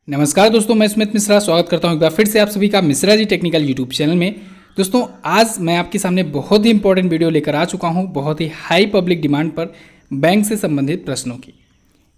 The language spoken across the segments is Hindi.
नमस्कार दोस्तों, मैं स्मित मिश्रा स्वागत करता हूं एक बार फिर से आप सभी का Mishra ji technical YouTube channel में। दोस्तों आज मैं आपके सामने बहुत ही इंपॉर्टेंट वीडियो लेकर आ चुका हूं, बहुत ही हाई पब्लिक डिमांड पर बैंक से संबंधित प्रश्नों की।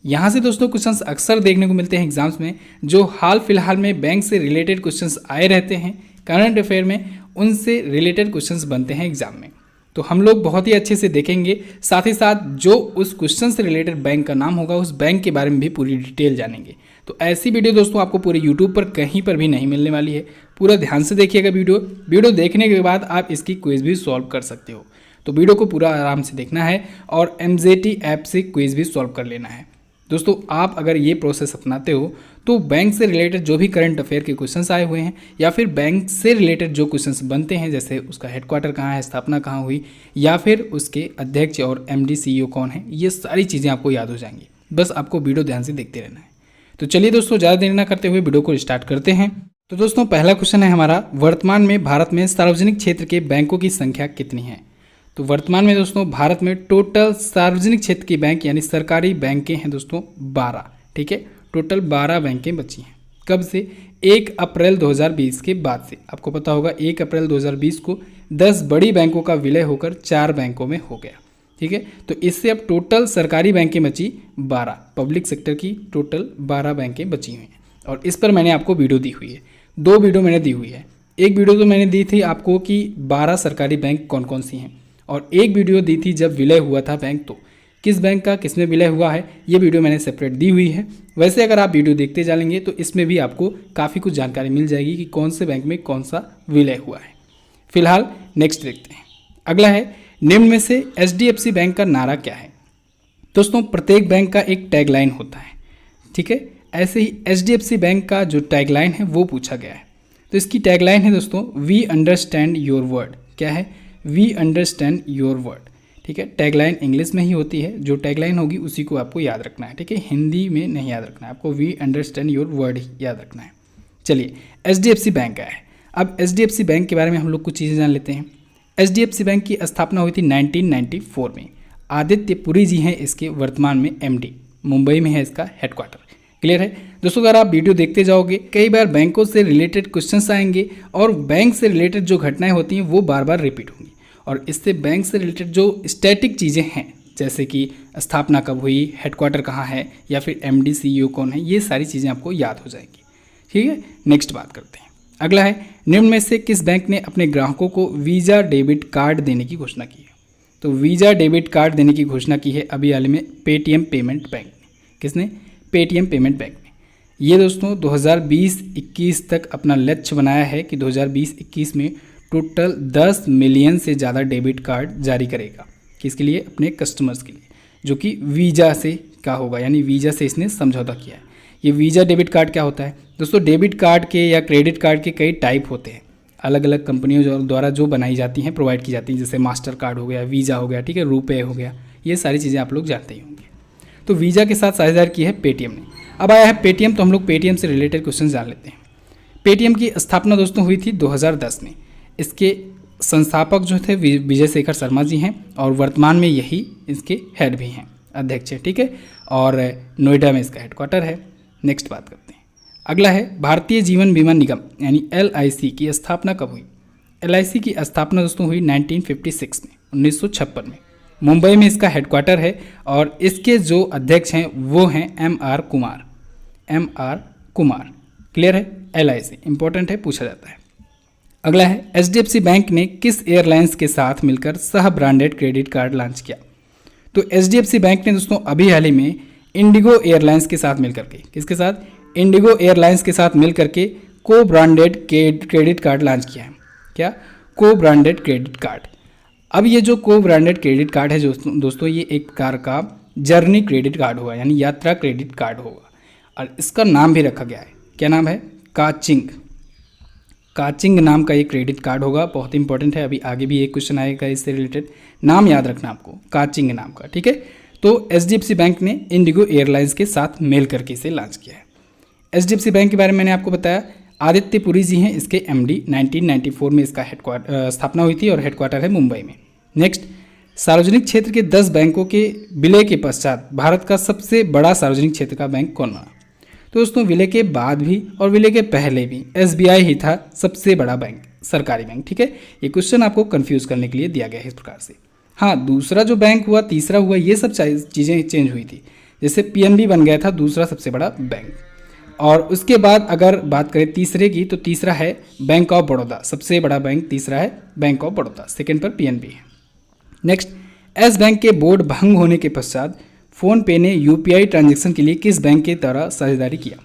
यहां से दोस्तों क्वेश्चंस अक्सर देखने को मिलते हैं एग्जाम्स में, जो हाल फिलहाल में बैंक से रिलेटेड क्वेश्चंस आए रहते हैं, करंट अफेयर में उनसे रिलेटेड क्वेश्चंस बनते हैं एग्जाम में। तो हम लोग बहुत ही अच्छे से देखेंगे, साथ ही साथ जो उस क्वेश्चन से रिलेटेड बैंक का नाम होगा उस बैंक के बारे में भी पूरी डिटेल जानेंगे। तो ऐसी वीडियो दोस्तों आपको पूरे यूट्यूब पर कहीं पर भी नहीं मिलने वाली है। पूरा ध्यान से देखिएगा वीडियो देखने के बाद आप इसकी क्विज भी सॉल्व कर सकते हो। तो वीडियो को पूरा आराम से देखना है और MJT ऐप से क्विज भी सॉल्व कर लेना है। दोस्तों आप अगर ये प्रोसेस अपनाते हो तो बैंक से रिलेटेड जो भी करंट अफेयर के क्वेश्चंस आए हुए हैं या फिर बैंक से रिलेटेड जो क्वेश्चंस बनते हैं, जैसे उसका हेडक्वार्टर कहाँ है, स्थापना कहाँ हुई, या फिर उसके अध्यक्ष और MD CEO कौन है, ये सारी चीज़ें आपको याद हो जाएंगी। बस आपको वीडियो ध्यान से देखते रहना है। तो चलिए दोस्तों ज़्यादा देर ना करते हुए वीडियो को स्टार्ट करते हैं। तो दोस्तों पहला क्वेश्चन है हमारा, वर्तमान में भारत में सार्वजनिक क्षेत्र के बैंकों की संख्या कितनी है? तो वर्तमान में दोस्तों भारत में टोटल सार्वजनिक क्षेत्र की बैंक यानी सरकारी बैंकें हैं दोस्तों 12। ठीक है, टोटल 12 बैंकें बची हैं। कब से? 1 अप्रैल 2020 के बाद से। आपको पता होगा 1 अप्रैल 2020 को 10 बड़ी बैंकों का विलय होकर 4 बैंकों में हो गया। ठीक है, तो इससे अब टोटल सरकारी बैंकें बची 12, पब्लिक सेक्टर की टोटल 12 बैंकें बची हुई हैं। और इस पर मैंने आपको वीडियो दी हुई है, 2 वीडियो मैंने दी हुई है। एक वीडियो तो मैंने दी थी आपको कि 12 सरकारी बैंक कौन कौन सी हैं, और एक वीडियो दी थी जब विलय हुआ था बैंक, तो किस बैंक का किसमें विलय हुआ है ये वीडियो मैंने सेपरेट दी हुई है। वैसे अगर आप वीडियो देखते जाएंगे तो इसमें भी आपको काफ़ी कुछ जानकारी मिल जाएगी कि कौन से बैंक में कौन सा विलय हुआ है। फिलहाल नेक्स्ट देखते हैं। अगला है, निम्न में से HDFC बैंक का नारा क्या है? दोस्तों प्रत्येक बैंक का एक टैगलाइन होता है। ठीक है, ऐसे ही HDFC बैंक का जो टैगलाइन है वो पूछा गया है। तो इसकी टैगलाइन है दोस्तों, वी अंडरस्टैंड योर वर्ड। क्या है? We understand your word. ठीक है, टैगलाइन इंग्लिश में ही होती है, जो टैगलाइन होगी उसी को आपको याद रखना है। ठीक है, हिंदी में नहीं याद रखना है आपको, वी अंडरस्टैंड योर वर्ड ही याद रखना है। चलिए HDFC बैंक का है। अब HDFC बैंक के बारे में हम लोग कुछ चीज़ें जान लेते हैं। HDFC बैंक की स्थापना हुई थी 1994 में। आदित्य पुरी जी हैं इसके वर्तमान में MD। मुंबई में है इसका हेडक्वार्टर। क्लियर है दोस्तों? अगर आप वीडियो देखते जाओगे कई बार बैंकों से रिलेटेड क्वेश्चंस आएंगे और बैंक से रिलेटेड जो घटनाएं होती हैं वो बार बार रिपीट होंगी, और इससे बैंक से रिलेटेड जो स्टैटिक चीज़ें हैं, जैसे कि स्थापना कब हुई, हेडक्वार्टर कहाँ है, या फिर MD CEO कौन है, ये सारी चीज़ें आपको याद हो जाएंगी। ठीक है, नेक्स्ट बात करते हैं। अगला है, निम्न में से किस बैंक ने अपने ग्राहकों को वीज़ा डेबिट कार्ड देने की घोषणा की है? तो वीज़ा डेबिट कार्ड देने की घोषणा की है अभी हाल में पेटीएम पेमेंट बैंक ने। किसने? पेटीएम पेमेंट बैंक ने। ये दोस्तों 2020-21 तक अपना लक्ष्य बनाया है कि 2020-21 में टोटल 10 मिलियन से ज़्यादा डेबिट कार्ड जारी करेगा। किसके लिए? अपने कस्टमर्स के लिए, जो कि वीज़ा से का होगा, यानी वीज़ा से इसने समझौता किया है। ये वीज़ा डेबिट कार्ड क्या होता है दोस्तों? डेबिट कार्ड के या क्रेडिट कार्ड के कई टाइप होते हैं, अलग अलग कंपनियों द्वारा जो बनाई जाती हैं, प्रोवाइड की जाती हैं, जैसे मास्टर कार्ड हो गया, वीज़ा हो गया, ठीक है, रुपए हो गया, ये सारी चीज़ें आप लोग जानते ही होंगे। तो वीज़ा के साथ साझेदार की है पेटीएम ने। अब आया है पेटीएम, तो हम लोग पेटीएम से रिलेटेड क्वेश्चन जान लेते हैं। पेटीएम की स्थापना दोस्तों हुई थी 2010 में। इसके संस्थापक जो थे विजय शेखर शर्मा जी हैं, और वर्तमान में यही इसके हेड भी हैं, अध्यक्ष है। ठीक है, और नोएडा में इसका हेडक्वार्टर है। नेक्स्ट बात करते हैं। अगला है, भारतीय जीवन बीमा निगम यानी LIC की स्थापना कब हुई? LIC की स्थापना दोस्तों हुई 1956 में, 1956 में। मुंबई में इसका हेडक्वार्टर है, और इसके जो अध्यक्ष हैं वो हैं MR Kumar. MR Kumar. Clear है? LIC इंपॉर्टेंट है, पूछा जाता है। अगला है, HDFC बैंक ने किस एयरलाइंस के साथ मिलकर सह ब्रांडेड क्रेडिट कार्ड लॉन्च किया? तो HDFC बैंक ने दोस्तों अभी हाल ही में इंडिगो एयरलाइंस के साथ मिलकर के, किसके साथ? इंडिगो एयरलाइंस के साथ मिलकर के को ब्रांडेड क्रेडिट कार्ड लॉन्च किया है। क्या? को ब्रांडेड क्रेडिट कार्ड। अब ये जो को ब्रांडेड क्रेडिट कार्ड है दोस्तों ये एक प्रकार का जर्नी क्रेडिट कार्ड होगा, यानी यात्रा क्रेडिट कार्ड होगा, और इसका नाम भी रखा गया है। क्या नाम है? काचिंग। काचिंग नाम का ये क्रेडिट कार्ड होगा, बहुत इंपॉर्टेंट है। अभी आगे भी एक क्वेश्चन आएगा इससे रिलेटेड, नाम याद रखना आपको, काचिंग नाम का। ठीक है, तो HDFC बैंक ने इंडिगो एयरलाइंस के साथ मिल करके इसे लॉन्च किया है। HDFC बैंक के बारे में मैंने आपको बताया, आदित्य पुरी जी हैं इसके MD। 1994 में इसका स्थापना हुई थी और हेडक्वार्टर है मुंबई में। नेक्स्ट, सार्वजनिक क्षेत्र के 10 बैंकों के विलय के पश्चात भारत का सबसे बड़ा सार्वजनिक क्षेत्र का बैंक कौन बना? तो दोस्तों विलय के बाद भी और विलय के पहले भी एसबीआई ही था सबसे बड़ा बैंक, सरकारी बैंक। ठीक है, ये क्वेश्चन आपको कंफ्यूज करने के लिए दिया गया है इस प्रकार से। हाँ, दूसरा जो बैंक हुआ, तीसरा हुआ, ये सब चीज़ें चेंज हुई थी। जैसे पीएनबी बन गया था दूसरा सबसे बड़ा बैंक। और उसके बाद अगर बात करें तीसरे की, तो तीसरा है बैंक ऑफ बड़ौदा, सबसे बड़ा बैंक तीसरा है बैंक ऑफ बड़ौदा, सेकंड पर पीएनबी है। नेक्स्ट, एस बैंक के बोर्ड भंग होने के पश्चात फ़ोन पे ने यूपीआई ट्रांजैक्शन के लिए किस बैंक के द्वारा साझेदारी किया?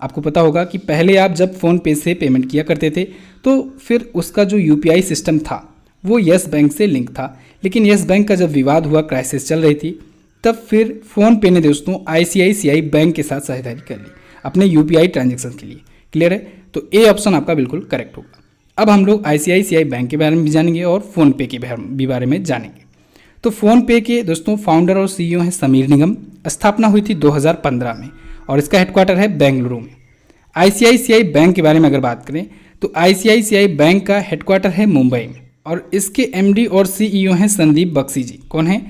आपको पता होगा कि पहले आप जब फ़ोन पे से पेमेंट किया करते थे तो फिर उसका जो यूपीआई सिस्टम था वो येस बैंक से लिंक था, लेकिन येस बैंक का जब विवाद हुआ, क्राइसिस चल रही थी, तब फिर फ़ोन पे ने दोस्तों आईसीआईसीआई बैंक के साथ साझेदारी कर ली अपने यूपीआई ट्रांजैक्शन के लिए। क्लियर है? तो ए ऑप्शन आपका बिल्कुल करेक्ट होगा। अब हम लोग आईसीआईसीआई बैंक के बारे में भी जानेंगे और फ़ोनपे के भी बारे में जानेंगे। तो फ़ोनपे के दोस्तों फाउंडर और सीईओ हैं समीर निगम। स्थापना हुई थी 2015 में और इसका हेडक्वार्टर है बेंगलुरु में। आईसीआईसीआई बैंक के बारे में अगर बात करें तो आईसीआईसीआई बैंक का हेडक्वार्टर है मुंबई में और इसके एमडी और सीईओ हैं संदीप बख्शी जी। कौन है?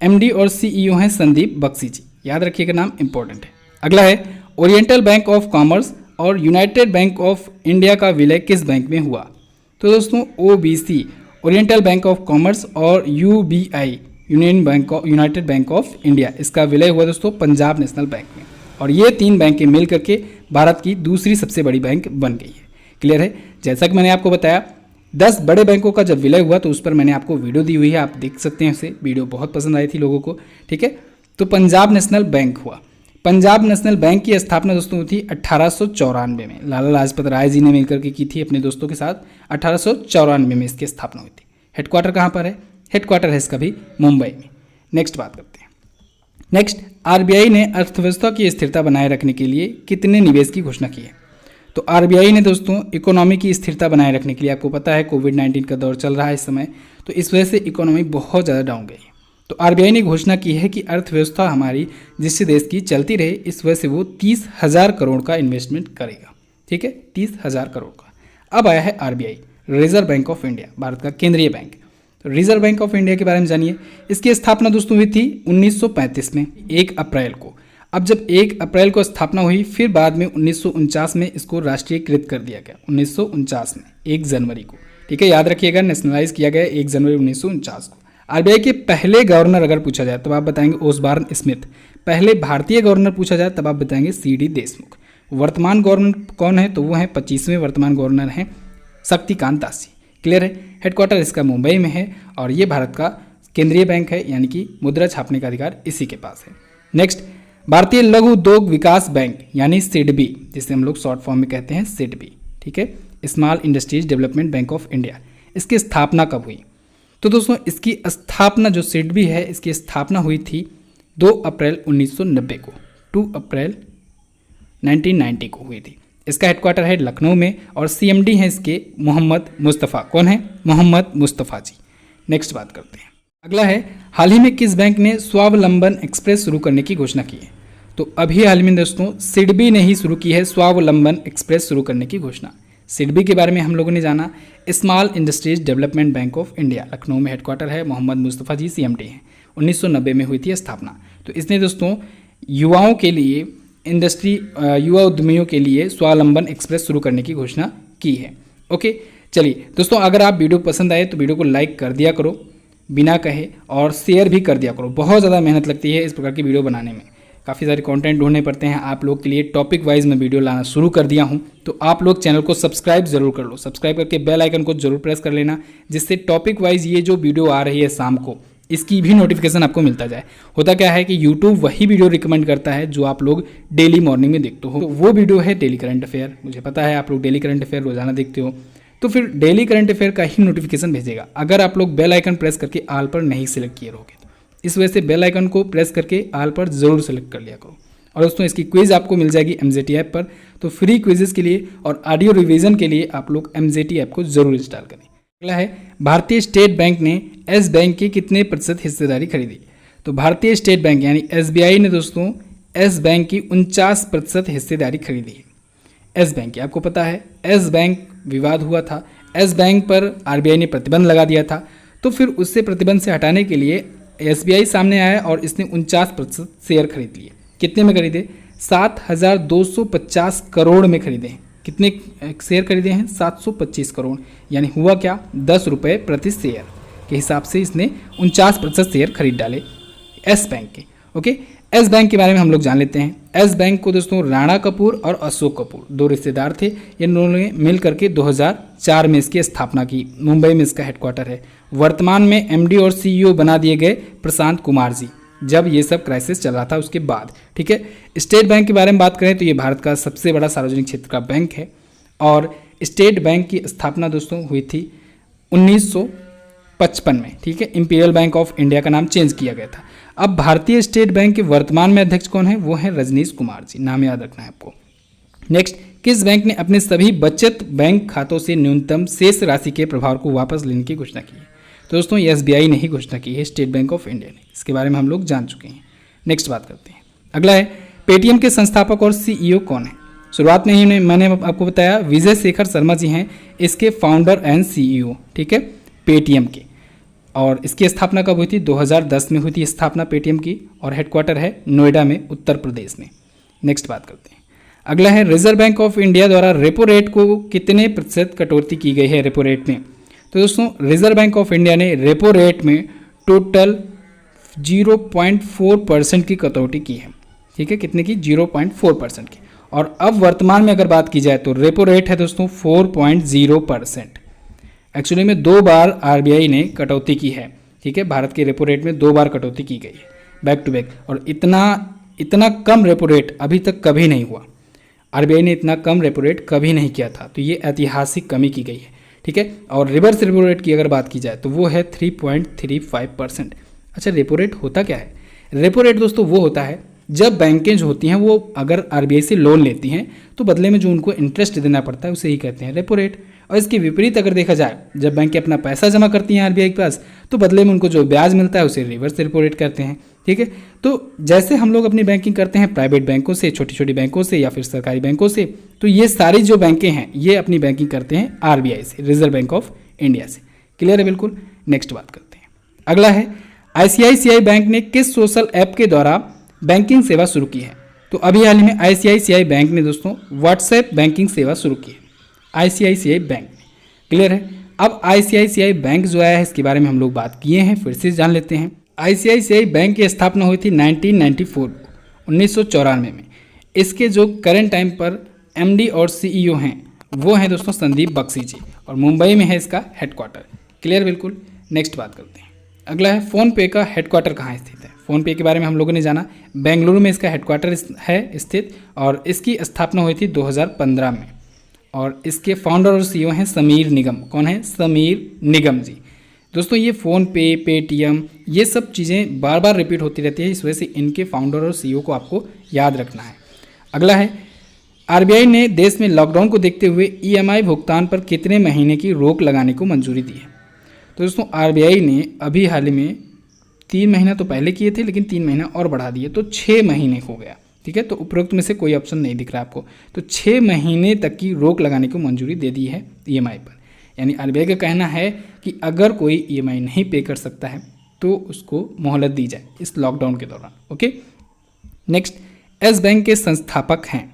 एमडी और सीईओ हैं संदीप बख्शी जी। याद रखिएगा, नाम इंपॉर्टेंट है। अगला है ओरिएंटल बैंक ऑफ कॉमर्स और यूनाइटेड बैंक ऑफ इंडिया का विलय किस बैंक में हुआ? तो दोस्तों OBC, Oriental Bank of Commerce और UBI, United Bank of India, इसका विलय हुआ दोस्तों पंजाब नेशनल बैंक में। और ये तीन बैंकें मिल करके भारत की दूसरी सबसे बड़ी बैंक बन गई है। क्लियर है? जैसा कि मैंने आपको बताया 10 बड़े बैंकों का जब विलय हुआ तो उस पर मैंने आपको वीडियो दी हुई है, आप देख सकते हैं उसे। वीडियो बहुत पसंद आई थी लोगों को। ठीक है, तो पंजाब नेशनल बैंक हुआ। पंजाब नेशनल बैंक की स्थापना दोस्तों हुई थी 1894 में। लाला लाजपत राय जी ने मिलकर के की थी अपने दोस्तों के साथ। 1894 में इसकी स्थापना हुई थी। हेडक्वार्टर कहाँ पर है? हेडक्वार्टर है इसका भी मुंबई में। नेक्स्ट बात करते हैं। नेक्स्ट, आरबीआई ने अर्थव्यवस्था की स्थिरता बनाए रखने के लिए कितने निवेश की घोषणा की है? तो आरबीआई ने दोस्तों इकोनॉमी की स्थिरता बनाए रखने के लिए, आपको पता है कोविड-19 का दौर चल रहा है इस समय, तो इस वजह से इकोनॉमी बहुत ज़्यादा डाउन गई है। तो आरबीआई ने घोषणा की है कि अर्थव्यवस्था हमारी जिस देश की चलती रहे, इस वजह से वो 30,000 करोड़ का इन्वेस्टमेंट करेगा। ठीक है, 30,000 करोड़ का। अब आया है RBI, reserve bank of India, Bharat का केंद्रीय बैंक। तो रिजर्व बैंक ऑफ इंडिया के बारे में जानिए। इसकी स्थापना दोस्तों हुई थी 1935 में 1 अप्रैल को। अब जब 1 अप्रैल को स्थापना हुई, फिर बाद में 1949 में इसको राष्ट्रीयकृत कर दिया गया। 1949 में 1 जनवरी को। ठीक है, याद रखिएगा, नेशनलाइज किया गया 1 जनवरी 1949 को। आरबीआई के पहले गवर्नर अगर पूछा जाए तब आप बताएंगे ओसबॉर्न स्मिथ। पहले भारतीय गवर्नर पूछा जाए तब आप बताएंगे सीडी देशमुख। वर्तमान गवर्नर कौन है? तो वो हैं 25वें वर्तमान गवर्नर हैं शक्तिकांत दासी। क्लियर है? हेडक्वार्टर इसका मुंबई में है और ये भारत का केंद्रीय बैंक है, यानी कि मुद्रा छापने का अधिकार इसी के पास है। नेक्स्ट, भारतीय लघु उद्योग विकास बैंक यानी सिडबी, जिसे हम लोग शॉर्ट फॉर्म में कहते हैं सिडबी। ठीक है, small industries development bank of India, इसकी स्थापना कब हुई? तो दोस्तों इसकी स्थापना जो सिडबी है, इसकी स्थापना हुई थी 2 अप्रैल 1990 को। 2 अप्रैल 1990 को हुई थी। इसका हेडक्वार्टर है लखनऊ में और सीएमडी हैं इसके मोहम्मद मुस्तफ़ा। कौन है? मोहम्मद मुस्तफ़ा जी। नेक्स्ट बात करते हैं। अगला है, हाल ही में किस बैंक ने स्वावलंबन एक्सप्रेस शुरू करने की घोषणा की है? तो अभी हाल में दोस्तों सिडबी ने ही शुरू की है स्वावलंबन एक्सप्रेस शुरू करने की घोषणा। सिडबी के बारे में हम लोगों ने जाना। Small industries development bank of India, Lucknow में हेडक्वार्टर है। मोहम्मद मुस्तफ़ा जी सीएमडी हैं। 1990 में हुई थी स्थापना। तो इसने दोस्तों युवाओं के लिए युवा उद्यमियों के लिए स्वावलंबन एक्सप्रेस शुरू करने की घोषणा की है। ओके, चलिए दोस्तों, अगर आप वीडियो पसंद आए तो वीडियो को लाइक कर दिया करो बिना कहे और शेयर भी कर दिया करो। बहुत ज़्यादा मेहनत लगती है इस प्रकार की वीडियो बनाने में, काफ़ी सारे कंटेंट ढूंढने पड़ते हैं आप लोग के लिए। टॉपिक वाइज मैं वीडियो लाना शुरू कर दिया हूं, तो आप लोग चैनल को सब्सक्राइब जरूर कर लो। सब्सक्राइब करके बेल आइकन को जरूर प्रेस कर लेना, जिससे टॉपिक वाइज ये जो वीडियो आ रही है शाम को, इसकी भी नोटिफिकेशन आपको मिलता जाए। होता क्या है कि यूट्यूब वही वीडियो रिकमेंड करता है जो आप लोग डेली मॉर्निंग में देखते हो। तो वो वीडियो है डेली करंट अफेयर। मुझे पता है आप लोग डेली करंट अफेयर रोजाना देखते हो, तो फिर डेली करंट अफेयर का ही नोटिफिकेशन भेजेगा अगर आप लोग बेल आइकन प्रेस करके आल पर नहीं सिलेक्ट किए रहोगे। तो इस वजह से बेल आइकन को प्रेस करके आल पर जरूर सेलेक्ट कर लिया करो। और दोस्तों इसकी क्विज आपको मिल जाएगी MZT ऐप पर, तो फ्री क्विजेस के लिए और ऑडियो रिवीजन के लिए आप लोग MZT ऐप को जरूर इंस्टॉल करें। अगला है, भारतीय स्टेट बैंक ने एस बैंक की कितने प्रतिशत हिस्सेदारी खरीदी? तो भारतीय स्टेट बैंक यानी SBI ने दोस्तों एस बैंक की 49% हिस्सेदारी खरीदी है। एस बैंक की आपको पता है एस बैंक विवाद हुआ था, एस बैंक पर RBI ने प्रतिबंध लगा दिया था, तो फिर उससे प्रतिबंध से हटाने के लिए SBI सामने आया और इसने 49% शेयर खरीद लिए। कितने में खरीदे? 7,250 करोड़ में खरीदे हैं। कितने शेयर खरीदे हैं? 725 करोड़, यानी हुआ क्या, 10 रुपये प्रति शेयर के हिसाब से इसने 49% शेयर खरीद डाले एस बैंक के। ओके, एस बैंक के बारे में हम लोग जान लेते हैं। एस बैंक को दोस्तों राणा कपूर और अशोक कपूर दो रिश्तेदार थे, ये दोनों ने मिल करके 2004 में इसकी स्थापना की। मुंबई में इसका हेडक्वार्टर है। वर्तमान में एमडी और सीईओ बना दिए गए प्रशांत कुमार जी, जब ये सब क्राइसिस चल रहा था उसके बाद। ठीक है, स्टेट बैंक के बारे में बात करें तो ये भारत का सबसे बड़ा सार्वजनिक क्षेत्र का बैंक है और स्टेट बैंक की स्थापना दोस्तों हुई थी 1955 में। ठीक है, इंपीरियल बैंक ऑफ इंडिया का नाम चेंज किया गया था। अब भारतीय स्टेट बैंक के वर्तमान में अध्यक्ष कौन है? वो है रजनीश कुमार जी, नाम याद रखना है आपको। नेक्स्ट, किस बैंक ने अपने सभी बचत बैंक खातों से न्यूनतम शेष राशि के प्रभाव को वापस लेने की घोषणा की है? तो दोस्तों ये एसबीआई ने ही घोषणा की है, स्टेट बैंक ऑफ इंडिया ने। इसके बारे में हम लोग जान चुके हैं। नेक्स्ट बात करते हैं। अगला है, पेटीएम के संस्थापक और सीईओ कौन है? शुरुआत में ही मैंने आपको बताया विजय शेखर शर्मा जी हैं इसके फाउंडर एंड सीईओ। ठीक है, पेटीएम के। और इसकी स्थापना कब हुई थी? 2010 में हुई थी स्थापना पेटीएम की और हेडक्वार्टर है नोएडा में, उत्तर प्रदेश में। नेक्स्ट बात करते हैं। अगला है, रिजर्व बैंक ऑफ इंडिया द्वारा रेपो रेट को कितने प्रतिशत कटौती की गई है रेपो रेट में? तो दोस्तों रिजर्व बैंक ऑफ इंडिया ने रेपो रेट में टोटल 0.4% की कटौती की है। ठीक है, कितने की? 0.4% की। और अब वर्तमान में अगर बात की जाए तो रेपो रेट है दोस्तों 4.0%। एक्चुअली में 2 बार आरबीआई ने कटौती की है। ठीक है, भारत के रेपो रेट में 2 बार कटौती की गई है बैक टू बैक, और इतना कम रेपो रेट अभी तक कभी नहीं हुआ। आरबीआई ने इतना कम रेपो रेट कभी नहीं किया था, तो ये ऐतिहासिक कमी की गई है। ठीक है, और रिवर्स रेपो रेट की अगर बात की जाए तो वो है 3.35%। अच्छा, रेपो रेट होता क्या है? रेपो रेट दोस्तों वो होता है जब बैंकें जो होती हैं वो अगर आरबीआई से लोन लेती हैं तो बदले में जो उनको इंटरेस्ट देना पड़ता है उसे ही कहते हैं रेपो रेट। और इसके विपरीत अगर देखा जाए, जब बैंकें अपना पैसा जमा करती हैं आरबीआई के पास तो बदले में उनको जो ब्याज मिलता है उसे रिवर्स रेपो रेट कहते हैं। ठीक है, तो जैसे हम लोग अपनी बैंकिंग करते हैं प्राइवेट बैंकों से, छोटी छोटी बैंकों से या फिर सरकारी बैंकों से, तो ये सारी जो बैंकें हैं ये अपनी बैंकिंग करते हैं आरबीआई से, रिजर्व बैंक ऑफ इंडिया से। क्लियर है बिल्कुल। नेक्स्ट बात करते हैं। अगला है, आईसीआईसीआई बैंक ने किस सोशल ऐप के द्वारा बैंकिंग सेवा शुरू की है? तो अभी हाल ही में आईसीआईसीआई बैंक ने दोस्तों व्हाट्सएप बैंकिंग सेवा शुरू की है, आईसीआईसीआई बैंक में। क्लियर है। अब आईसीआईसीआई बैंक जो आया है इसके बारे में हम लोग बात किए हैं, फिर से जान लेते हैं। आईसीआईसीआई बैंक की स्थापना हुई थी 1994 में। इसके जो करंट टाइम पर एमडी और सीईओ हैं वो हैं दोस्तों संदीप बख्शी जी, और मुंबई में है इसका हेडक्वार्टर। क्लियर बिल्कुल। नेक्स्ट बात करते हैं। अगला है, फ़ोनपे का हेडक्वार्टर कहाँ स्थित है? फ़ोनपे के बारे में हम लोगों ने जाना, बेंगलुरु में इसका हेडक्वार्टर है स्थित, और इसकी स्थापना हुई थी 2015 में। और इसके फाउंडर और सीईओ हैं समीर निगम। कौन है? समीर निगम जी। दोस्तों ये फ़ोनपे, पेटीएम, ये सब चीज़ें बार बार रिपीट होती रहती है, इस वजह से इनके फाउंडर और सीईओ को आपको याद रखना है। अगला है, आरबीआई ने देश में लॉकडाउन को देखते हुए ईएमआई भुगतान पर कितने महीने की रोक लगाने को मंजूरी दी है? तो दोस्तों आरबीआई ने अभी हाल ही में 3 महीना तो पहले किए थे, लेकिन 3 महीना और बढ़ा दिए तो 6 महीने हो गया। ठीक है, तो उपरोक्त में से कोई ऑप्शन नहीं दिख रहा आपको, तो 6 महीने तक की रोक लगाने को मंजूरी दे दी है ईएमआई पर। यानी आरबीआई का कहना है कि अगर कोई ईएमआई नहीं पे कर सकता है तो उसको मोहलत दी जाए इस लॉकडाउन के दौरान। ओके। नेक्स्ट, एस बैंक के संस्थापक हैं।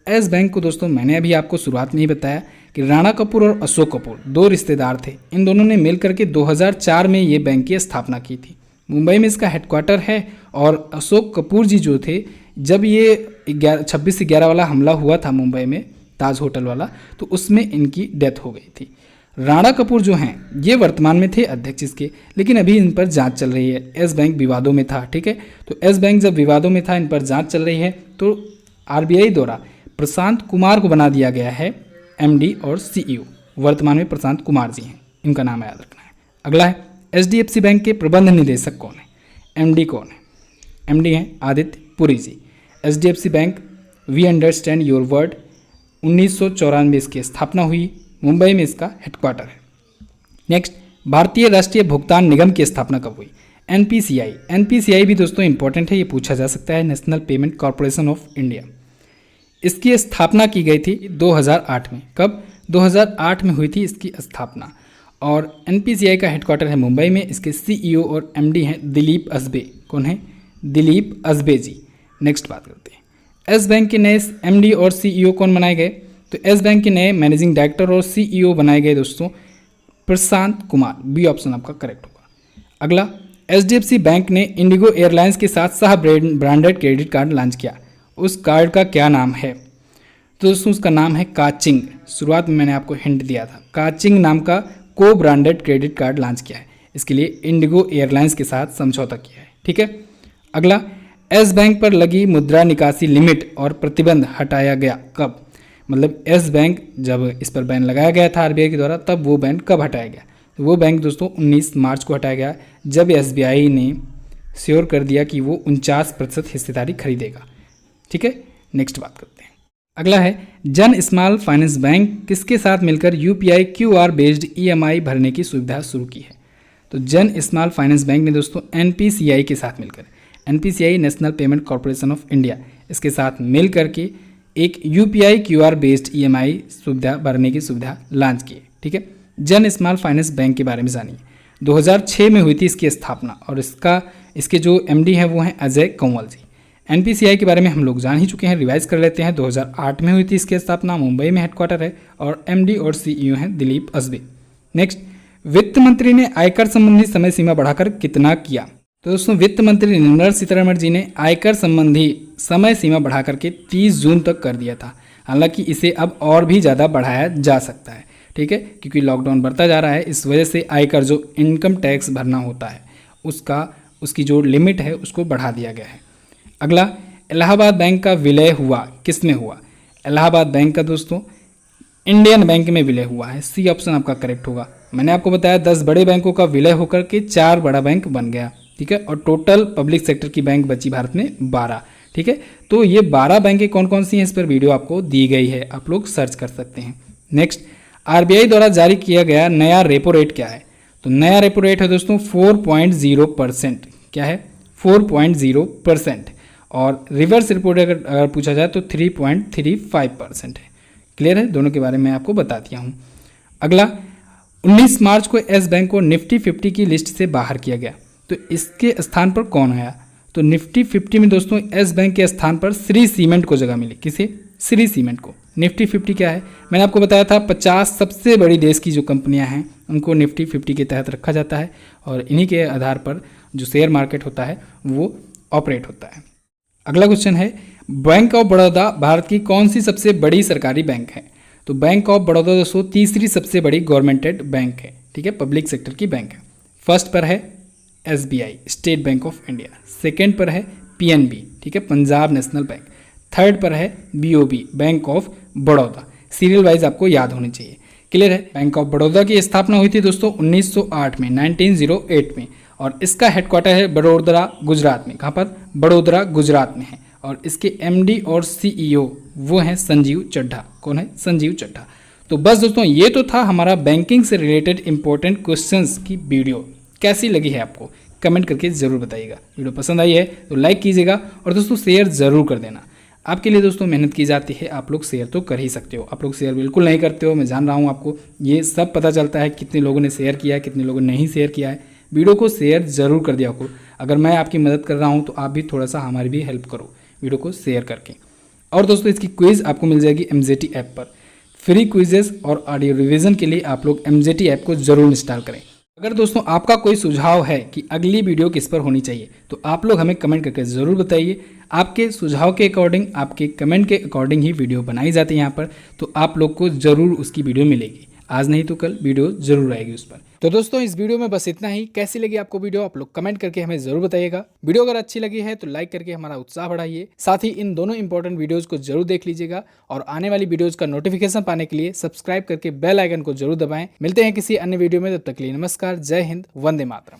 एस बैंक को दोस्तों मैंने अभी आपको शुरुआत में ही बताया कि राणा कपूर और अशोक कपूर 2 रिश्तेदार थे। इन दोनों ने मिलकर के 2004 में ये बैंक की स्थापना की थी। मुंबई में इसका हेडक्वार्टर है, और अशोक कपूर जी जो थे, जब ये 26/11 वाला हमला हुआ था मुंबई में ताज होटल वाला, तो उसमें इनकी डेथ हो गई थी। राणा कपूर जो हैं ये वर्तमान में थे अध्यक्ष इसके, लेकिन अभी इन पर जांच चल रही है। एस बैंक विवादों में था। ठीक है, तो एस बैंक जब विवादों में था, इन पर जांच चल रही है, तो आरबीआई द्वारा प्रशांत कुमार को बना दिया गया है एमडी और सीईओ। वर्तमान में प्रशांत कुमार जी हैं, इनका नाम याद रखना है। अगला है, एचडीएफसी बैंक के प्रबंध निदेशक कौन है? एमडी कौन है? एमडी हैं Aditya Puri ji. HDFC bank we understand your word 1994 में इसकी स्थापना हुई, मुंबई में इसका हेडक्वार्टर है। नेक्स्ट, भारतीय राष्ट्रीय भुगतान निगम की स्थापना कब हुई? एनपीसीआई। एनपीसीआई भी दोस्तों इंपॉर्टेंट है, ये पूछा जा सकता है, national payment corporation of India. इसकी स्थापना की गई थी 2008 में। कब? 2008 में हुई थी इसकी स्थापना, और एनपीसीआई का हेडक्वार्टर है मुंबई में। इसके सीईओ और एमडी हैं दिलीप असबे। कौन है? दिलीप असबे जी। नेक्स्ट बात करते हैं। एस बैंक के नए एमडी और सीईओ कौन बनाए गए? तो एस बैंक के नए मैनेजिंग डायरेक्टर और सीईओ बनाए गए दोस्तों प्रशांत कुमार। बी ऑप्शन आपका करेक्ट होगा। अगला, एचडीएफसी बैंक ने इंडिगो एयरलाइंस के साथ सह ब्रांडेड क्रेडिट कार्ड लॉन्च किया। उस कार्ड का क्या नाम है? तो दोस्तों उसका नाम है काचिंग। शुरुआत में मैंने आपको हिंट दिया था, काचिंग नाम का को ब्रांडेड क्रेडिट कार्ड लॉन्च किया है। इसके लिए इंडिगो एयरलाइंस के साथ समझौता किया है। ठीक है। अगला, एस बैंक पर लगी मुद्रा निकासी लिमिट और प्रतिबंध हटाया गया कब? मतलब एस बैंक जब इस पर बैन लगाया गया था आरबीआई के द्वारा, तब वो बैन कब हटाया गया? तो वो बैंक दोस्तों 19 मार्च को हटाया गया, जब एसबीआई ने श्योर कर दिया कि वो 49% हिस्सेदारी खरीदेगा। ठीक है। नेक्स्ट बात करते हैं। अगला है, जन स्मॉल फाइनेंस बैंक किसके साथ मिलकर यूपीआई क्यूआर बेस्ड ईएमआई भरने की सुविधा शुरू की है? तो जन स्मॉल फाइनेंस बैंक ने दोस्तों एनपीसीआई के साथ मिलकर, NPCI national payment corporation of India, इसके साथ मिल करके एक यूपीआई क्यूआर बेस्ड ईएमआई सुविधा भरने की सुविधा लॉन्च की है। ठीक है। जन स्मॉल फाइनेंस बैंक के बारे में जानिए। 2006 में हुई थी इसकी स्थापना और इसके जो एमडी हैं वो हैं अजय कंवल जी। एनपीसीआई के बारे में हम लोग जान ही चुके हैं, रिवाइज कर लेते हैं। 2008 में हुई थी इसकी स्थापना, मुंबई में हेडक्वार्टर है और एमडी और सीईओ हैं दिलीप असबे। नेक्स्ट, वित्त मंत्री ने आयकर संबंधी समय सीमा बढ़ाकर कितना किया? तो दोस्तों वित्त मंत्री निर्मला सीतारमण जी ने आयकर संबंधी समय सीमा बढ़ाकर के 30 जून तक कर दिया था। हालांकि इसे अब और भी ज़्यादा बढ़ाया जा सकता है। ठीक है, क्योंकि लॉकडाउन बढ़ता जा रहा है, इस वजह से आयकर जो इनकम टैक्स भरना होता है उसकी जो लिमिट है उसको बढ़ा दिया गया है। अगला, इलाहाबाद बैंक का विलय हुआ, किस में हुआ? इलाहाबाद बैंक का दोस्तों इंडियन बैंक में विलय हुआ है। सी ऑप्शन आपका करेक्ट होगा। मैंने आपको बताया 10 बड़े बैंकों का विलय होकर के 4 बड़ा बैंक बन गया। ठीक है। और टोटल पब्लिक सेक्टर की बैंक बची भारत में 12। ठीक है। तो ये 12 बैंकें कौन कौन सी हैं, इस पर वीडियो आपको दी गई है, आप लोग सर्च कर सकते हैं। नेक्स्ट, आरबीआई द्वारा जारी किया गया नया रेपो रेट क्या है? तो नया रेपो रेट है दोस्तों 4.0%। क्या है? 4.0%। और रिवर्स रेपो रेट अगर पूछा जाए तो 3.35% है। क्लियर है? दोनों के बारे में आपको बता दिया हूँ। अगला, 19 मार्च को एस बैंक को निफ्टी 50 की लिस्ट से बाहर किया गया, तो इसके स्थान पर कौन आया? तो निफ्टी 50 में दोस्तों एस बैंक के स्थान पर श्री सीमेंट को जगह मिली। किसे? श्री सीमेंट को। निफ्टी 50 क्या है? मैंने आपको बताया था 50 सबसे बड़ी देश की जो कंपनियां हैं उनको निफ्टी 50 के तहत रखा जाता है और इन्हीं के आधार पर जो शेयर मार्केट होता है वो ऑपरेट होता है। अगला क्वेश्चन है, बैंक ऑफ बड़ौदा भारत की कौन सी सबसे बड़ी सरकारी बैंक है? तो बैंक ऑफ बड़ौदा दोस्तों तीसरी सबसे बड़ी गवर्नमेंटेड बैंक है। ठीक है, पब्लिक सेक्टर की बैंक है। फर्स्ट पर है SBI, state bank of India. Second पर है पीएनबी, ठीक है, पंजाब नेशनल बैंक। थर्ड पर है BOB, bank of Baroda. Serial wise आपको याद होनी चाहिए। क्लियर है? बैंक ऑफ बड़ौदा की स्थापना हुई थी दोस्तों 1908 में, 1908 में, और इसका हेडक्वार्टर है बड़ोदरा गुजरात में। कहाँ पर? बड़ोदरा गुजरात में है। और इसके एमडी और सीईओ वो हैं संजीव चड्ढा। कौन है? संजीव चड्ढा। तो बस दोस्तों ये तो था हमारा बैंकिंग से रिलेटेड इंपॉर्टेंट क्वेश्चंस की वीडियो। कैसी लगी है आपको? कमेंट करके ज़रूर बताइएगा। वीडियो पसंद आई है तो लाइक कीजिएगा और दोस्तों शेयर ज़रूर कर देना। आपके लिए दोस्तों मेहनत की जाती है, आप लोग शेयर तो कर ही सकते हो। आप लोग शेयर बिल्कुल नहीं करते हो, मैं जान रहा हूँ। आपको ये सब पता चलता है कितने लोगों ने शेयर किया है, कितने लोगों ने नहीं शेयर किया है। वीडियो को शेयर ज़रूर कर दिया करो। अगर मैं आपकी मदद कर रहा हूँ तो आप भी थोड़ा सा हमारी भी हेल्प करो वीडियो को शेयर करके। और दोस्तों इसकी क्विज़ आपको मिल जाएगी एमजेटी ऐप पर। फ्री क्विजेस और ऑडियो रिवीजन के लिए आप लोग एमजेटी ऐप को ज़रूर इंस्टॉल करें। अगर दोस्तों आपका कोई सुझाव है कि अगली वीडियो किस पर होनी चाहिए तो आप लोग हमें कमेंट करके ज़रूर बताइए। आपके सुझाव के अकॉर्डिंग, आपके कमेंट के अकॉर्डिंग ही वीडियो बनाई जाती है यहाँ पर, तो आप लोग को ज़रूर उसकी वीडियो मिलेगी। आज नहीं तो कल वीडियो ज़रूर आएगी उस पर। तो दोस्तों इस वीडियो में बस इतना ही। कैसी लगी आपको वीडियो आप लोग कमेंट करके हमें ज़रूर बताइएगा। वीडियो अगर अच्छी लगी है तो लाइक करके हमारा उत्साह बढ़ाइए। साथ ही इन दोनों इंपॉर्टेंट वीडियोज़ को जरूर देख लीजिएगा और आने वाली वीडियोज़ का नोटिफिकेशन पाने के लिए सब्सक्राइब करके बेल आइकन को जरूर दबाएं। मिलते हैं किसी अन्य वीडियो में, तब तक के लिए नमस्कार, जय हिंद, वंदे मातरम।